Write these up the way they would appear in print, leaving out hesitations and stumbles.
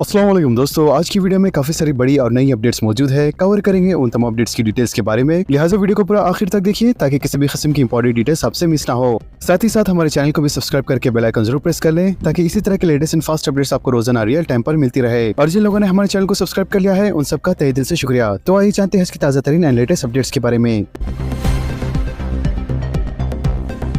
अस्सलाम वालेकुम दोस्तों, आज की वीडियो में काफी सारी बड़ी और नई अपडेट्स मौजूद है। कवर करेंगे उन तमाम अपडेट्स की डिटेल्स के बारे में, लिहाजा वीडियो को पूरा आखिर तक देखिए ताकि किसी भी किस्म की इंपॉर्टेंट डिटेल्स आपसे मिस ना हो। साथ ही साथ हमारे चैनल को भी सब्सक्राइब करके बेल आइकन जरूर प्रेस कर लें ताकि इसी तरह के लेटेस्ट एंड फास्ट अपडेट्स आपको रोजाना रियल टाइम पर मिलती रहे। और जिन लोगों ने हमारे चैनल को सब्सक्राइब कर लिया है उन सबका तहे दिल से शुक्रिया। तो आइए जानते हैं इसकी ताजा तरीन एंड लेटेस्ट अपडेट्स के बारे में।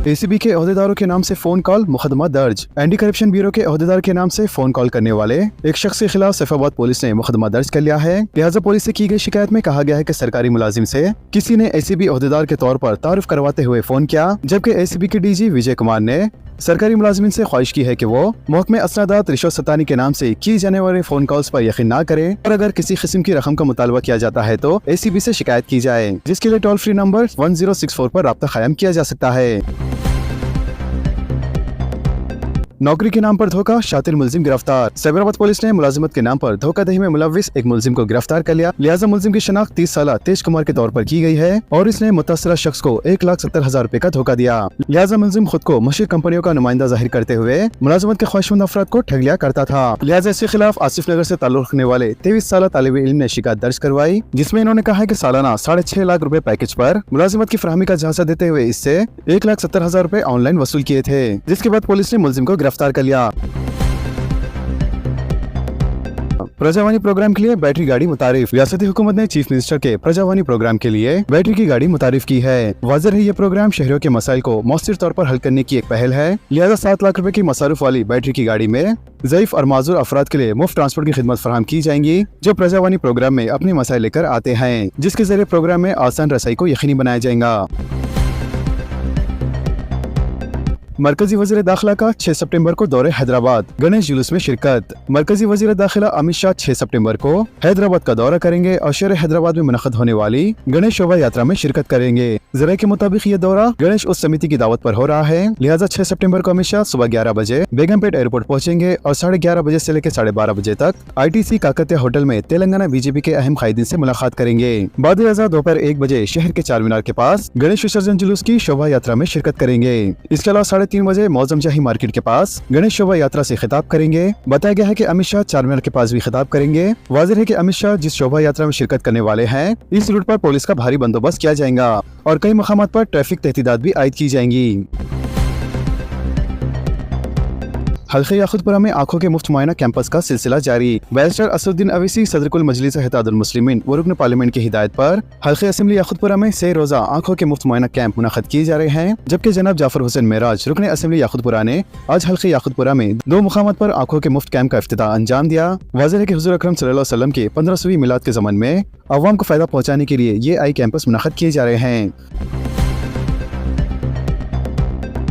एसीबी के ओहदेदारों के नाम से फोन कॉल, मुकदमा दर्ज। एंटी करप्शन ब्यूरो के ओहदेदार के नाम से फोन कॉल करने वाले एक शख्स के खिलाफ सैफाबाद पुलिस ने मुकदमा दर्ज कर लिया है। लिहाजा पुलिस से की गई शिकायत में कहा गया है कि सरकारी मुलाजिम से किसी ने एसीबी ओहदेदार के तौर पर तारुफ करवाते हुए फोन किया, जबकि एसीबी के डीजी विजय कुमार ने सरकारी मुलाजिमिन से ख्वाहिश की है कि वो महकमे असनादात रिश्वत सतानी के नाम से की जाने वाले फोन कॉल्स पर यकीन ना करें और अगर किसी किस्म की रकम का मुतालबा किया जाता है तो एसीबी से शिकायत की जाए, जिसके लिए टोल फ्री नंबर 1064 पर राब्ता कायम किया जा सकता है। नौकरी के नाम पर धोखा, शातिर मुलजिम गिरफ्तार। साइबराबाद पुलिस ने मुलाजिमत के नाम पर धोखाधड़ी में मुलविस एक मुलजिम को गिरफ्तार कर लिया। लिहाजा मुलजिम की शनाख्त 30 साल तेज कुमार के तौर पर की गई है और इसने मुतासरा शख्स को 1,70,000 रुपए का धोखा दिया। लिहाजा मुलजिम खुद को मशहूर कंपनियों का नुमाइंदा जाहिर करते हुए मुलाजिमत के ख्वाहिशमंद अफराद को ठग लिया करता था। लिहाजा इसके खिलाफ आसिफ नगर से ताल्लुक रखने वाले 23 साल तालिब इल्म ने शिकायत दर्ज करवाई, जिसमें इन्होंने कहा है कि सालाना 6.5 लाख रुपए पैकेज पर मुलाजिमत की फराहमी का झांसा देते हुए इससे 1,70,000 रुपए ऑनलाइन वसूल किए थे, जिसके बाद पुलिस ने मुलजिम को गिरफ्तार कर लिया। प्रजावानी प्रोग्राम के लिए बैटरी गाड़ी मुतारिफ। रियासती हुकूमत ने चीफ मिनिस्टर के प्रजावानी प्रोग्राम के लिए बैटरी की गाड़ी मुतारिफ की है। वाज़ेह है ये प्रोग्राम शहरियों के मसाइल को मौसर तौर पर हल करने की एक पहल है। लिहाजा 7 लाख रुपए की मसारूफ वाली बैटरी की गाड़ी में ज़ईफ और माजूर अफराद के लिए मुफ्त ट्रांसपोर्ट की खिदमत फराहम की जाएंगी, जो प्रजावानी प्रोग्राम में अपने मसाइल लेकर आते हैं, जिसके जरिए प्रोग्राम में आसान रसाई को यकीनी बनाया जाएगा। मरकजी वजीर दाखिला का 6 सितंबर को दौरे हैदराबाद, गणेश जुलूस में शिरकत। मरकजी वजीर दाखिला अमित शाह 6 सितंबर को हैदराबाद का दौरा करेंगे और शहर हैदराबाद में मुनक़्क़द होने वाली गणेश शोभा यात्रा में शिरकत करेंगे। जराये के मुताबिक ये दौरा गणेश उस समिति की दावत पर हो रहा है। लिहाजा 6 सितंबर को अमित शाह सुबह 11 बजे बेगमपेट एयरपोर्ट पहुंचेंगे और 11:30 बजे से लेकर 12:30 बजे तक ITC काकतिया होटल में तेलंगाना बीजेपी के अहम कायदीन से मुलाकात करेंगे। बाद दोपहर 1 बजे शहर के चार मीनार के पास गणेश विसर्जन जुलूस की शोभा यात्रा में शिरकत करेंगे। इसके अलावा 3:30 बजे मौजम शाही मार्केट के पास गणेश शोभा यात्रा से खिताब करेंगे। बताया गया है कि अमित शाह चार मीनार के पास भी खिताब करेंगे। वाज़ेह है कि अमित शाह जिस शोभा यात्रा में शिरकत करने वाले हैं, इस रूट पर पुलिस का भारी बंदोबस्त किया जाएगा और कई मकामात पर ट्रैफिक तहदीदात भी आयद की जाएंगी। हल्के याकुतपुरा में आंखों के मुफ्त मुआयना कैंपस का सिलसिला जारी। बैरिस्टर असदुद्दीन अवैसी सदरुल मजलिस इत्तेहादुल मुस्लिमीन व रुकन पार्लियामेंट की हिदायत पर हल्के असेंबली याकुतपुरा में 6 रोजा आंखों के मुफ्त मुआयना कैंप मुनक़्क़द किए जा रहे हैं, जबकि जनाब जाफर हुसैन मेराज रुकन असेंबली याकुतपुरा ने आज हल्के याकुतपुरा में 2 मुकामात पर आंखों के मुफ्त कैंप का इफ्तिताह अंजाम दिया। वाज़ेह है कि हुज़ूर अकरम सल्लल्लाहु अलैहि वसल्लम के 1500वीं मिलाद के ज़मन में अवाम को फायदा पहुँचाने के लिए ये आई कैंपस मुनक़्क़द किए जा रहे हैं।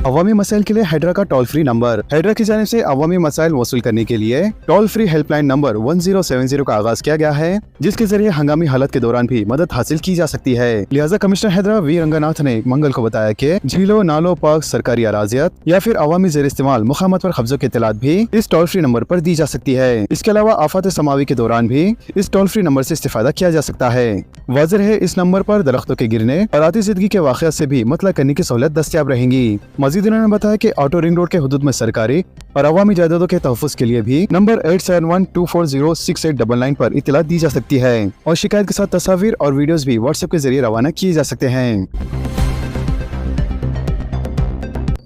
अवामी मसाइल के लिए हैड्रा का टोल फ्री नंबर। हैड्रा की जानिब से अवामी मसाइल वसूल करने के लिए टोल फ्री हेल्पलाइन नंबर 1070 का आगाज किया गया है, जिसके जरिए हंगामी हालत के दौरान भी मदद हासिल की जा सकती है। लिहाजा कमिश्नर हैदरा वी रंगनाथ ने मंगल को बताया कि झीलों, नालों, पार्क, सरकारी अराजियत या फिर अवामी ज़ेर इस्तेमाल मुकामात पर कब्जों की इत्तलात भी इस टोल फ्री नंबर पर दी जा सकती है। इसके अलावा आफात समावी के दौरान भी इस टोल फ्री नंबर से इस्तेफादा किया जा सकता है। वाज़ेह है इस नंबर पर दरख्तों के गिरने और आती ज़िंदगी के वाक़यात से भी मतला करने की सहूलत दस्तयाब रहेंगी। मजीद उन्होंने बताया कि ऑटो रिंग रोड के हुदूद में सरकारी और अवामी जायदादों के तहफ़्फ़ुज़ के लिए भी नंबर 8712406899 पर इत्तला दी जा सकती है और शिकायत के साथ तस्वीर और वीडियोस भी व्हाट्सएप के जरिए रवाना किए जा सकते हैं।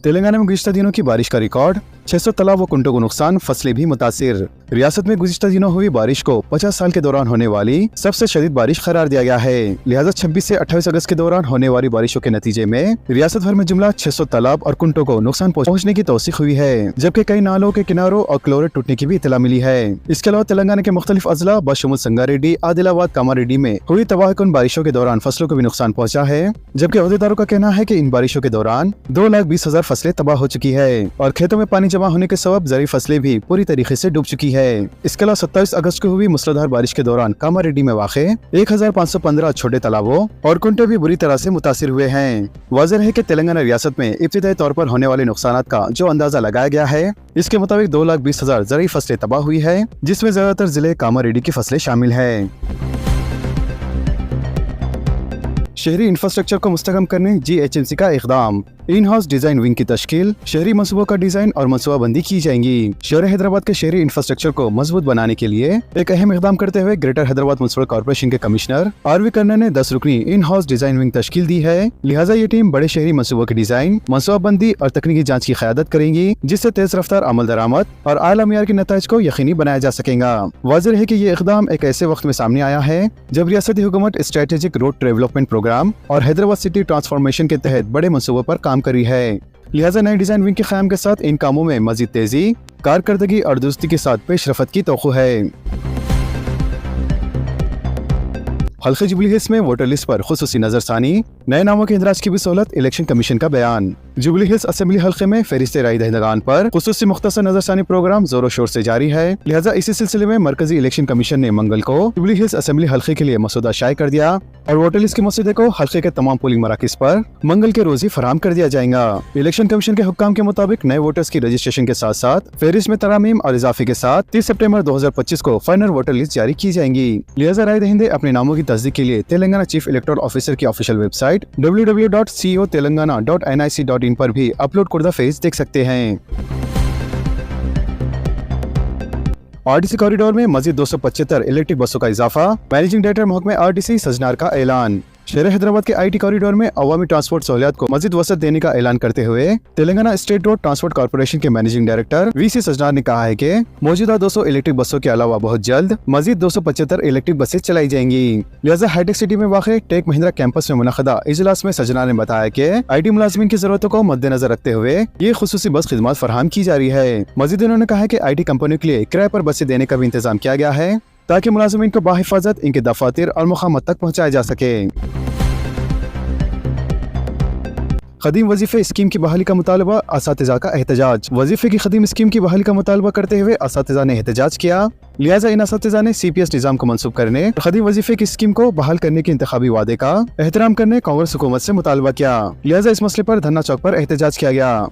तेलंगाना में गुज़िश्ता दिनों की बारिश का रिकॉर्ड, 600 तालाब व कुंटों को नुकसान, फसलें भी मुतासिर। रियासत में गुज़िश्ता दिनों हुई बारिश को 50 साल के दौरान होने वाली सबसे शदीद बारिश करार दिया गया है। लिहाजा 26 से 28 अगस्त के दौरान होने वाली बारिशों के नतीजे में रियासत भर में जुमला 600 तालाब और कुंटों को नुकसान पहुँचने की तौसीक हुई है, जबकि कई नालों के किनारों और क्लोरेट टूटने की भी इत्तला मिली है। इसके अलावा तेलंगाना के मुख्तलिफ अजला बशमुल संगारेड्डी, आदिलाबाद, कामारेड्डी में हुई तबाहकुन बारिशों के दौरान फसलों को भी नुकसान पहुँचा है, जबकि अहदेदारों का कहना है कि इन बारिशों के दौरान 2,20,000 फसलें तबाह हो चुकी है और खेतों में पानी जमा होने के सबब ज़रूरी फसलें भी पूरी तरीके से डूब चुकी है। इसके अलावा 27 अगस्त को हुई मूसलाधार बारिश के दौरान कामारेड्डी में वाक़े 1515 छोटे तालाबों और कुंटे भी बुरी तरह से मुतासिर हुए हैं। वाज़ेह है कि तेलंगाना रियासत में इब्तिदाई तौर पर होने वाले नुकसानात का जो अंदाजा लगाया गया है, इसके मुताबिक 2,20,000 ज़रूरी फसलें तबाह हुई है, जिसमें ज्यादातर जिले कामारेड्डी की फसलें शामिल है। शहरी इंफ्रास्ट्रक्चर को मुस्तहकम करने GHMC का इक़दाम। इन हाउस डिजाइन विंग की तश्कील, शहरी मंसूबों का डिजाइन और मनसूबाबंदी की जाएंगी। शहर हैदराबाद के शहरी इंफ्रास्ट्रक्चर को मजबूत बनाने के लिए एक अहम इक़दाम करते हुए ग्रेटर हैदराबाद म्युनिसिपल कॉर्पोरेशन के कमिश्नर RV कर्णा ने 10 रुकनी इन हाउस डिजाइन विंग तश्कील दी है। लिहाजा ये टीम बड़े शहरी मंसूबों के डिजाइन, मनसूबाबंदी और तकनीकी जाँच की क़यादत करेंगी, जिससे तेज रफ्तार अमल दरामद और आला मियार के नताइज को यकीनी बनाया जा सकेगा। वाज़ेह है कि ये इक़दाम एक ऐसे वक्त में सामने आया है जब रियासती हुकूमत स्ट्रेटेजिक रोड डेवलपमेंट प्रोग्राम और हैदराबाद सिटी ट्रांसफॉर्मेशन के तहत बड़े मंसूबों पर काम कर रही है। लिहाजा नए डिजाइन विंग के क़याम के साथ इन कामों में मजीद तेजी, कारकर्दगी और दुरुस्ती के साथ पेशरफ्त की तवक्को है। हल्के जुबली हिल्स में वोटर लिस्ट पर खुसूसी नजरसानी, नए नामों के इंदराज की भी सहूलत। इलेक्शन कमीशन का बयान। जुबली हिल्स असेंबली हल्के में फहरिस्त राय दहिंदगान पर खुसूसी मुख्तसर नजरसानी प्रोग्राम जोरों शोर से जारी है। लिहाजा इसी सिलसिले में मरकजी इलेक्शन कमीशन ने मंगल को जुबली हिल्स असेंबली हल्के के लिए मसूदा शाये कर दिया और वोटर लिस्ट के मसूदे को हल्के के तमाम पोलिंग मराकज पर मंगल के रोज ही फराहम कर दिया जाएगा। इलेक्शन कमीशन के हुक्काम के मुताबिक नए वोटर्स की रजिस्ट्रेशन के साथ साथ फहरिस्त में तरामीम और इजाफे के साथ 30 सितंबर 2025 को फाइनल वोटर लिस्ट जारी की जाएंगी। लिहाजा राय दहिंदे अपने नामों की तस्दीक के लिए तेलंगाना चीफ इलेक्टोरल ऑफिसर की ऑफिशियल वेबसाइट www.cotelangana.nic.in पर भी अपलोड करदा फेज देख सकते हैं। RTC कॉरिडोर में मजीद 275 इलेक्ट्रिक बसों का इजाफा। मैनेजिंग डायरेक्टर महकमे RTC सजनार का ऐलान। शहर हैदराबाद के IT कॉरिडोर में अवामी ट्रांसपोर्ट सहूलियात को मजीद वसत देने का ऐलान करते हुए Telangana state road transport corporation के मैनेजिंग डायरेक्टर VC सजनार ने कहा है कि मौजूदा 200 इलेक्ट्रिक बसों के अलावा बहुत जल्द मजीद 275 इलेक्ट्रिक बसें चलाई जाएंगी। लिहाजा हाईटेक सिटी में वाक़ टेक महिंद्रा कैंपस में मुनक़दा इजलास में सजनार ने बताया कि IT मुलाजिमीन की जरूरतों को मद्देनजर रखते हुए ये खुसूसी बस खिदमत फराहम की जा रही है। मजीद उन्होंने कहा कि IT कंपनियों के लिए किराए पर बसें देने का भी इंतजाम किया गया है ताकि मुलाजिमीन को बाहिफाजत इनके दफातर और मुकामात तक पहुँचाया जा सके। खदीम वजीफे स्कीम की बहाली का मुतालबा, असातिज़ा का एहतजाज। वजीफे की खदीम स्कीम की बहाली का मुतालबा करते हुए असातिज़ा ने एहतजाज किया। लिहाजा इन असातिज़ा ने CPS निज़ाम को मंसूब करने और खदीम वजीफे की स्कीम को बहाल करने के इंतखाबी वादे का एहतराम करने कांग्रेस हुकूमत से मुतालबा किया। लिहाजा इस मसले पर धरना चौक पर एहतजाज किया गया।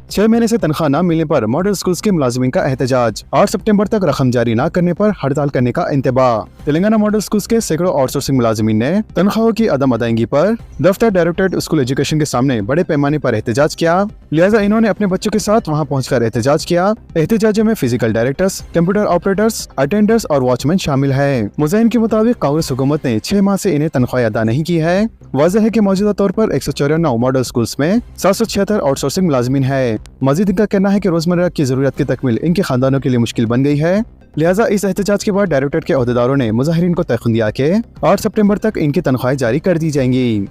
6 महीने से तनख्वाह न मिलने पर मॉडल स्कूल्स के मुलाजिमीन का एहतजाज। 8 सितंबर तक रकम जारी न करने पर हड़ताल करने का इंतबाह। तेलंगाना मॉडल स्कूल्स के सैकड़ों आउटसोर्सिंग मुलाजिमीन ने तनख्वाहों की अदम अदायगी पर दफ्तर डायरेक्टरेट स्कूल एजुकेशन के सामने बड़े पैमाने पर एहतजाज किया। लिहाजा इन्होंने अपने बच्चों के साथ वहां पहुंचकर एहतजाज किया। एहतजाजों में physical directors, computer operators, attenders और वॉचमैन शामिल है। मुज़ाहिरीन के मुताबिक कांग्रेस हुकूमत ने 6 माह से इन्हें तनख्वाह अदा नहीं की है। वाज़ेह है कि मौजूदा तौर पर 194 मॉडल स्कूल्स में 776 आउटसोर्सिंग मुलाजिमीन है। मजीद इनका कहना है कि रोजमर्रा की जरूरत की तकमील इनके खानदानों के लिए मुश्किल बन गई है। लिहाजा इस एहतजाज के बाद डायरेक्टरेट के अहदेदारों ने मुजाहिरीन को तयक़ीन दिया कि 8 सितंबर तक इनकी तनख्वाहें जारी कर दी जाएंगी।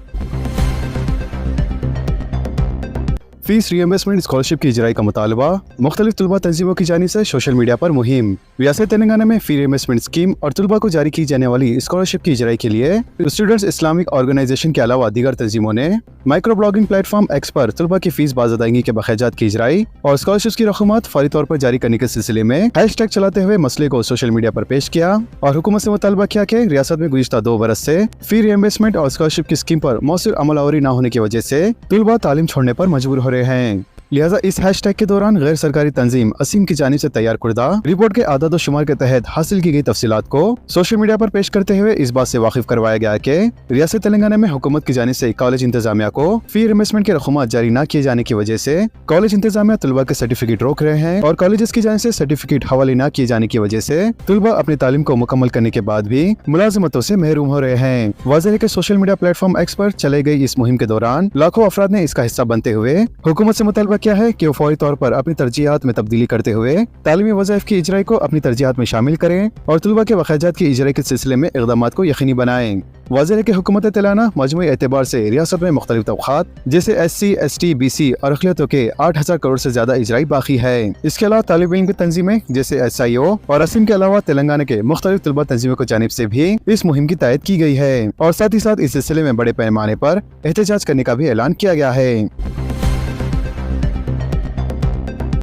फीस रीइंबर्समेंट स्कॉलरशिप की इजराई का मुतालबा। मुख्तलिफ तलबा तंजीमों की जानिब से सोशल मीडिया पर मुहिम। रियासत तेलंगाना में फी रीइंबर्समेंट स्कीम और तलबा को जारी की जाने वाली स्कॉलरशिप की इजराई के लिए स्टूडेंट्स इस्लामिक ऑर्गेनाइजेशन के अलावा दीगर तंजीमों ने माइक्रो ब्लॉगिंग प्लेटफॉर्म X पर तलबा की फीस बाज़ अदायगी के बखैजात की इजराई और स्कॉलरशिप की रकूमात फौरी तौर पर जारी करने के सिलसिले में हैशटैग चलाते हुए मसले को सोशल मीडिया पर पेश किया और हुकूमत से मुतालबा किया कि रियासत में गुज़िश्ता 2 बरस से फी रीइंबर्समेंट और स्कॉलरशिप की स्कीम पर मौसूर अमलावरी न होने की वजह से तलबा तालीम छोड़ने पर मजबूर हो रहे हैं। लिहाजा इस हैशटैग के दौरान गैर सरकारी तंजीम असीम की जानिब से तैयार करदा रिपोर्ट के आदाद शुमार के तहत हासिल की गई तफसीलात को सोशल मीडिया पर पेश करते हुए इस बात से वाकिफ करवाया गया कि रियासत तेलंगाना में हुकूमत की जानिब से कॉलेज इंतजामिया को फी रीइंबर्समेंट के रकूमात जारी न किए जाने की वजह से कॉलेज इंतजामिया तलबा के सर्टिफिकेट रोक रहे हैं और कॉलेज की जानिब से सर्टिफिकेट हवाले न किए जाने की वजह से तलबा अपनी तालीम को मुकम्मल करने के बाद भी मुलाजमतों से महरूम हो रहे हैं। वाज़ेह है कि सोशल मीडिया प्लेटफॉर्म X पर चले गई इस मुहिम के दौरान लाखों अफराद ने इसका हिस्सा बनते हुए हुकूमत से मुतालबा किया है कि वो फौरी तौर पर अपनी तरजीहात में तब्दीली करते हुए तालीमी वज़ाइफ की इजराई को अपनी तरजीहात में शामिल करें और तलबा के वख़ाजात की इजराई के सिलसिले में इक़दामात को यकीनी बनाएं। वाज़ेह है कि हुकूमत तेलंगाना मजमूई एतबार से रियासत में मुख्तलिफ तबक़ात जैसे SC, ST, BC और अक़लियतों के 8,000 करोड़ से ज्यादा इजराई बाकी है। इसके अलावा तालिब इल्म की तंजीमें जैसे SIO और असीम के अलावा तेलंगाना के मुख्तलिफ तलबा तंजीमों की जानिब से भी इस मुहिम की तायद की गई है और साथ ही साथ इस सिलसिले में बड़े पैमाने पर एहतजाज करने का भी ऐलान किया गया है।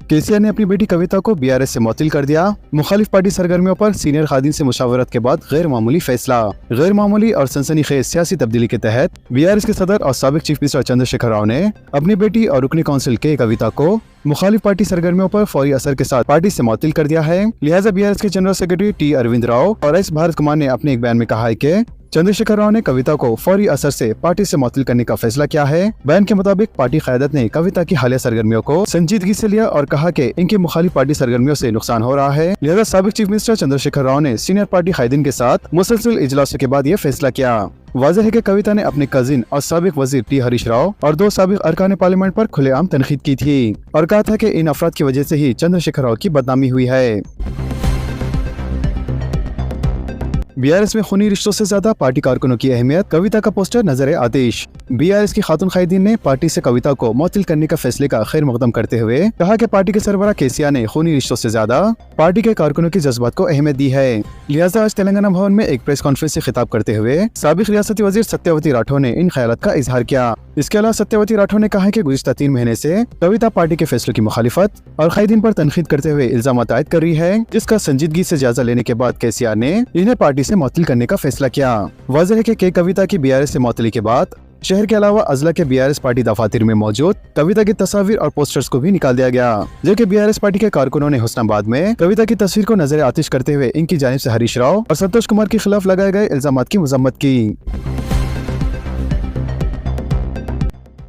केसीआर ने अपनी बेटी कविता को बीआरएस से मुअत्तल कर दिया। मुखालिफ पार्टी सरगर्मियों पर सीनियर खादिन से मुशावरत के बाद गैर मामूली फैसला। गैर मामूली और सनसनीखेज सियासी तब्दीली के तहत बीआरएस के सदर और साबिक चीफ मिनिस्टर चंद्रशेखर राव ने अपनी बेटी और रुकनी काउंसिल के कविता को मुखालिफ पार्टी सरगर्मियों पर फौरी असर के साथ पार्टी से मुअत्तल कर दिया है। लिहाजा बीआरएस के general secretary T Arvind Rao और एस भारत कुमार ने अपने एक बयान में कहा है कि चंद्रशेखर राव ने कविता को फौरी असर से पार्टी से मुअत्तल करने का फैसला किया है। बयान के मुताबिक पार्टी क़यादत ने कविता की हालिया सरगर्मियों को संजीदगी से लिया और कहा कि इनकी मुखालिफ पार्टी सरगर्मियों से नुकसान हो रहा है। लिहाजा साबिक चीफ मिनिस्टर चंद्रशेखर राव ने सीनियर पार्टी कायदीन के साथ मुसलसल इजलासों के बाद ये फैसला किया। वाज़ेह है कि कविता ने अपने कजिन और साबिक वजीर टी हरीश राव और 2 साबिक अरकान पार्लियामेंट पर खुलेआम तनकीद की थी और कहा था कि इन अफराद की वजह से ही चंद्रशेखर राव की बदनामी हुई है। बीआरएस में खूनी रिश्तों से ज्यादा पार्टी कारकुनों की अहमियत, कविता का पोस्टर नजर आतिश। बीआरएस की खातून कायदीन ने पार्टी से कविता को मुअत्तल करने का फैसले का खैर मकदम करते हुए कहा कि पार्टी के सरबराह केसीआर ने खूनी रिश्तों से ज्यादा पार्टी के कारकुनों के जज्बात को अहमियत दी है। लिहाजा आज तेलंगाना भवन में एक प्रेस कॉन्फ्रेंस से खिताब करते हुए साबिक रियासती वजीर सत्यवती राठौर ने इन ख्यालात का इजहार किया। इसके अलावा सत्यवती राठौर ने कहा कि गुज़िश्ता 3 महीने से कविता पार्टी के फैसलों की मुखालिफत और कायदीन पर तनकीद करते हुए इल्जाम आयद कर रही है, जिसका संजीदगी से जायजा लेने के बाद केसीआर ने इन्हें पार्टी से मुअत्तल करने का फैसला किया। वाज़ेह है कि कविता की बीआरएस से मुअत्तली के बाद शहर के अलावा अजला के बीआरएस पार्टी दफातर में मौजूद कविता की तस्वीर और पोस्टर्स को भी निकाल दिया गया, जबकि बीआरएस पार्टी के कारकुनों ने हुस्नाबाद में कविता की तस्वीर को नजर आतिश करते हुए इनकी जानिब से हरीश राव और संतोष कुमार के खिलाफ लगाए गए इल्जामात की मजम्मत की।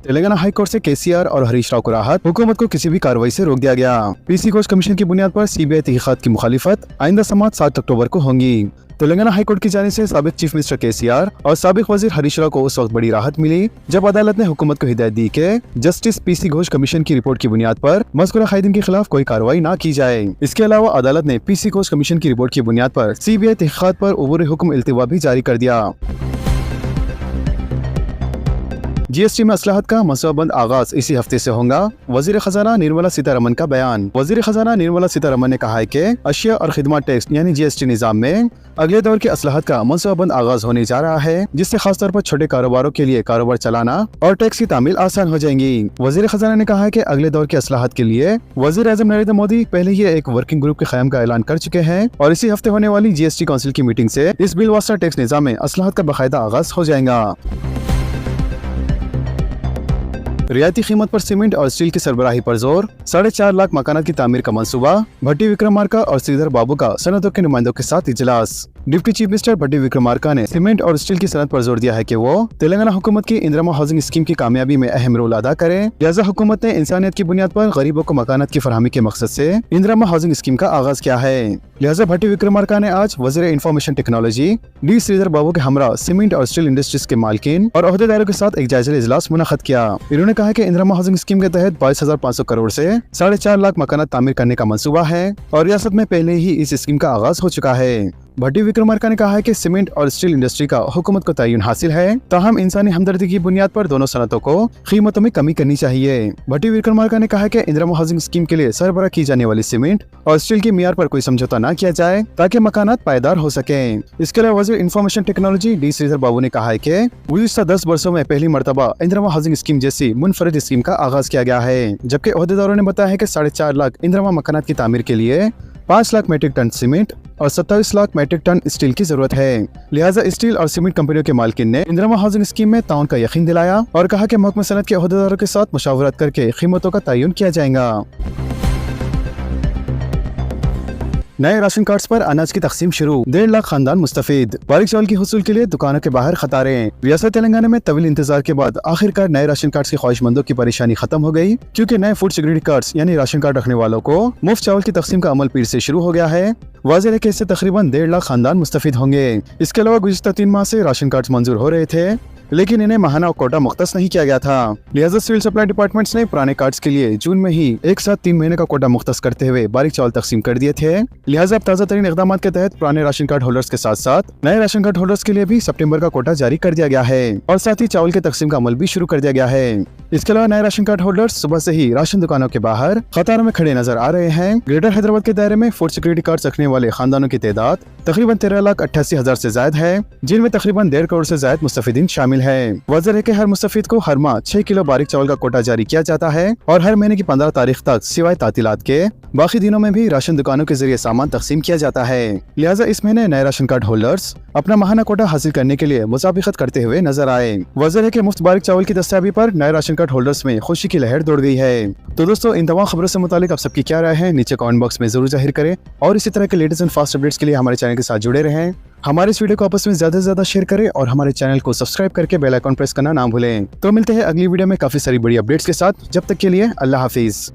तेलंगाना हाई कोर्ट से केसीआर और हरीश राव को राहत, हुकूमत को किसी भी कार्रवाई से रोक दिया गया। पीसी घोष कमीशन की बुनियाद पर सीबीआई तहकीकात की मुखालिफत आइंदा समाअत 7 अक्टूबर को होंगी। तेलंगाना हाई कोर्ट की जानिब से साबिक चीफ मिनिस्टर केसीआर और साबिक वजीर हरीश राव को उस वक्त बड़ी राहत मिली जब अदालत ने हुकूमत को हिदायत दी कि जस्टिस पीसी घोष कमीशन की रिपोर्ट की बुनियाद पर मज़कूरा कायदीन के खिलाफ कोई कार्रवाई न की जाए। इसके अलावा अदालत ने पीसी घोष कमीशन की रिपोर्ट की बुनियाद पर सीबीआई तहकीकात पर उबूर हुक्म इल्तिवा भी जारी कर दिया। जीएसटी में असलाहत का मनसूबाबंद आगाज इसी हफ्ते से होगा। वजीर खजाना निर्मला सीतारमन का बयान। वजीर खजाना निर्मला सीतारमन ने कहा है कि अशिया और खिदमत टैक्स यानी जीएसटी निज़ाम में अगले दौर की असलाहत का मनसूबाबंद आगाज होने जा रहा है, जिससे खासतौर पर छोटे कारोबारों के लिए कारोबार चलाना और टैक्स की तामील आसान हो जाएंगी। वजीर खजाना ने कहा है कि अगले दौर की असलाहत के लिए वजीर आज़म नरेंद्र मोदी पहले ही एक वर्किंग ग्रुप के क़याम का ऐलान कर चुके हैं और इसी हफ्ते होने वाली जीएसटी काउंसिल की मीटिंग से इस बिल वास्ता टैक्स निज़ाम में असलाहत का बाकायदा आगाज हो जाएगा। रियायती कीमत पर सीमेंट और स्टील की सरबराही पर जोर, 4.5 लाख मकानात की तामीर का मंसूबा। भट्टी विक्रमार्का और श्रीधर बाबू का सनतों के नुमाइंदों के साथ इजलास। डिप्टी चीफ मिनिस्टर भट्टी विक्रमार्का ने सीमेंट और स्टील की सनत पर जोर दिया है कि वो तेलंगाना हुकूमत की इंदिरा हाउसिंग स्कीम की कामयाबी में अहम रोल अदा करे। लिहाजा हुकूमत ने इंसानियत की बुनियाद पर गरीबों को मकानात की फरहमी के मकसद से इंदिरा हाउसिंग स्कीम का आगाज किया है। लिहाजा भट्टी विक्रमार्का ने आज वज़ीर इंफॉर्मेशन टेक्नोलॉजी डी श्रीधर बाबू के हमरा सीमेंट और स्टील इंडस्ट्रीज के मालिकीन और अहदेदारों के साथ एक जायजा इजलास मुनक़द किया। इन्होंने कहा कि इंदिरा हाउसिंग स्कीम के तहत 22,500 करोड़ से 4.5 लाख मकानात तामीर करने का मंसूबा है और रियासत में पहले ही इस स्कीम का आगाज हो चुका है। भट्टी विक्रमार्का ने कहा है कि सीमेंट और स्टील इंडस्ट्री का हुकूमत को तयन हासिल है, ताहम इंसानी हमदर्दी की बुनियाद पर दोनों सनतों को कीमतों में कमी करनी चाहिए। भट्टी विक्रमार्का ने कहा कि इंदिरा हाउसिंग स्कीम के लिए सरबराह की जाने वाली सीमेंट और स्टील के मियार पर कोई समझौता न किया जाए ताकि मकानात पायदार हो सके। इसके अलावा वज़ीर इंफॉर्मेशन टेक्नोलॉजी डी श्रीधर बाबू ने कहा है कि गुज़िश्ता 10 वर्षों में पहली मरतबा इंदिरा हाउसिंग स्कीम जैसी मुनफरद स्कीम का आगाज किया गया है, जबकि अहदेदारों ने बताया है कि 4.5 लाख इंदिरा मकानात की तामीर के लिए 5 लाख मीट्रिक टन सीमेंट और 27 लाख मीट्रिक टन स्टील की जरूरत है। लिहाजा स्टील और सीमेंट कंपनियों के मालिकिन ने इंदिरा हाउसिंग स्कीम में ताउन का यकीन दिलाया और कहा कि महकमा सनत के अहदेदारों के साथ मुशावरत करके कीमतों का तयन किया जाएगा। नए राशन कार्ड्स पर अनाज की तकसीम शुरू, 1.5 लाख खानदान मुस्तफीद। बारीक चावल की हुसूल के लिए दुकानों के बाहर कतारें। रियासत तेलंगाना में तवील इंतजार के बाद आखिरकार नए राशन कार्ड्स की ख्वाहिशमंदों की परेशानी खत्म हो गई, क्योंकि नए फूड सिक्योरिटी कार्ड्स यानी राशन कार्ड रखने वालों को मुफ्त चावल की तकसीम का अमल पीर से शुरू हो गया है। वाज़ेह है कि इससे तकरीबन 1.5 लाख खानदान मुस्तफीद होंगे। इसके अलावा गुज़िश्ता 3 माह से राशन कार्ड मंजूर हो रहे थे, लेकिन इन्हें माहाना कोटा मुख्तस नहीं किया गया था। लिहाजा सिविल सप्लाई डिपार्टमेंट्स ने पुराने कार्ड्स के लिए जून में ही एक साथ 3 महीने का कोटा मुख्तस करते हुए बारीक चावल तकसीम कर दिए थे। लिहाजा अब ताज़ा तरीन इक़दाम के तहत पुराने राशन कार्ड होल्डर्स के साथ साथ नए राशन कार्ड होल्डर्स के लिए भी सितंबर का कोटा जारी कर दिया गया है और साथ ही चावल के तकसीम का अमल भी शुरू कर दिया गया है। इसके अलावा नए राशन कार्ड होल्डर्स सुबह से ही राशन दुकानों के बाहर कतारों में खड़े नजर आ रहे हैं। ग्रेटर हैदराबाद के दायरे में फूड सिक्योरिटी कार्ड रखने वाले खानदानों की तादाद तकरीबन 13,88,000 से ज्यादा है, जिनमें तकरीबन 1.5 करोड़ से ज्यादा मुस्तफिदीन शामिल है। वजह है कि हर मुस्तफिद को हर माह 6 किलो बारीक चावल का कोटा जारी किया जाता है और हर महीने की 15 तारीख तक सिवाय तातीलात के बाकी दिनों में भी राशन दुकानों के जरिए सामान तकसीम किया जाता है। लिहाजा इस महीने नए राशन कार्ड होल्डर्स अपना माहाना कोटा हासिल करने के लिए मुसाबिकत करते हुए नजर आए। वजह है कि मुफ्त बारीक चावल की दस्तयाबी पर नए राशन कार्ड होल्डर्स में खुशी की लहर दौड़ गई है। तो दोस्तों, इन तमाम खबरों से मुतालिक आप सबकी क्या राय है नीचे कमेंट बॉक्स में जरूर जाहिर करें और इसी तरह के लेटेस्ट एंड फास्ट अपडेट्स के लिए हमारे चैनल के साथ जुड़े रहें। हमारे इस वीडियो को आपस में ज्यादा से ज्यादा शेयर करें और हमारे चैनल को सब्सक्राइब करके बेल आइकॉन प्रेस करना ना भूलें। तो मिलते हैं अगली वीडियो में काफी सारी बड़ी अपडेट्स के साथ। जब तक के लिए अल्लाह हाफिज।